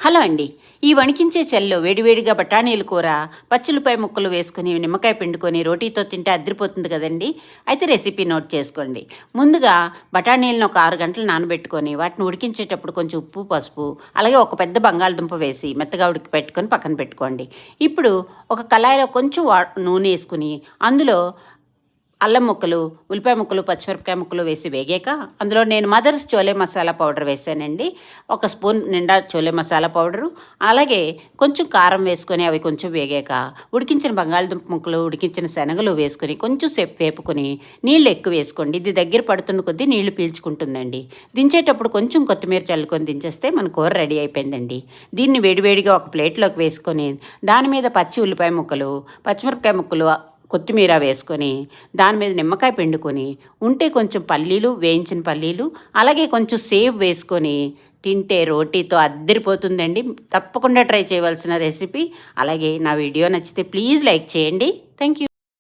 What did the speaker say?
Hello అండి. ఈ వణికించే చలిలో వేడివేడిగా బఠానీల కూర, పచ్చుల్లిపాయ ముక్కలు వేసుకొని, నిమ్మకాయ పిండుకొని రోటీతో తింటే అదిరిపోతుంది కదండీ! అయితే రెసిపీ నోట్ చేసుకోండి. ముందుగా బఠానీలను ఒక 6 గంటలు నానబెట్టుకొని, వాటిని ఉడికించేటప్పుడు కొంచెం ఉప్పు, పసుపు, అలాగే ఒక పెద్ద బంగాళదుంప వేసి మెత్తగా ఉడికి పెట్టుకొని పక్కన పెట్టుకోండి. ఇప్పుడు ఒక కళాయిలో కొంచెం నూనె వేసుకుని, అందులో అల్లం ముక్కలు, ఉల్లిపాయ ముక్కలు, పచ్చిమిరపకాయ ముక్కలు వేసి వేగాక అందులో నేను మదర్స్ చోలే మసాలా పౌడర్ వేసానండి. ఒక స్పూన్ నిండా చోలే మసాలా పౌడరు, అలాగే కొంచెం కారం వేసుకొని అవి కొంచెం వేగాక ఉడికించిన బంగాళదుంప ముక్కలు, ఉడికించిన శనగలు వేసుకొని కొంచెం సేపు వేపుకొని నీళ్ళు ఎక్కువ వేసుకోండి. ఇది దగ్గర పడుతున్న కొద్దీ నీళ్లు పీల్చుకుంటుందండి. దించేటప్పుడు కొంచెం కొత్తిమీర చల్లుకొని దించేస్తే మన కూర రెడీ అయిపోయిందండి. దీన్ని వేడివేడిగా ఒక ప్లేట్లోకి వేసుకొని దాని మీద పచ్చి ఉల్లిపాయ ముక్కలు, పచ్చిమిరపకాయ ముక్కలు, కొత్తిమీర వేసుకొని దాని మీద నిమ్మకాయ పిండుకొని ఉంటే కొంచెం పల్లీలు, వేయించిన పల్లీలు, అలాగే కొంచెం సేవ్ వేసుకొని తింటే రోటీతో అద్దరిపోతుందండి. తప్పకుండా ట్రై చేయవలసిన రెసిపీ. అలాగే నా వీడియో నచ్చితే ప్లీజ్ లైక్ చేయండి. Thank you.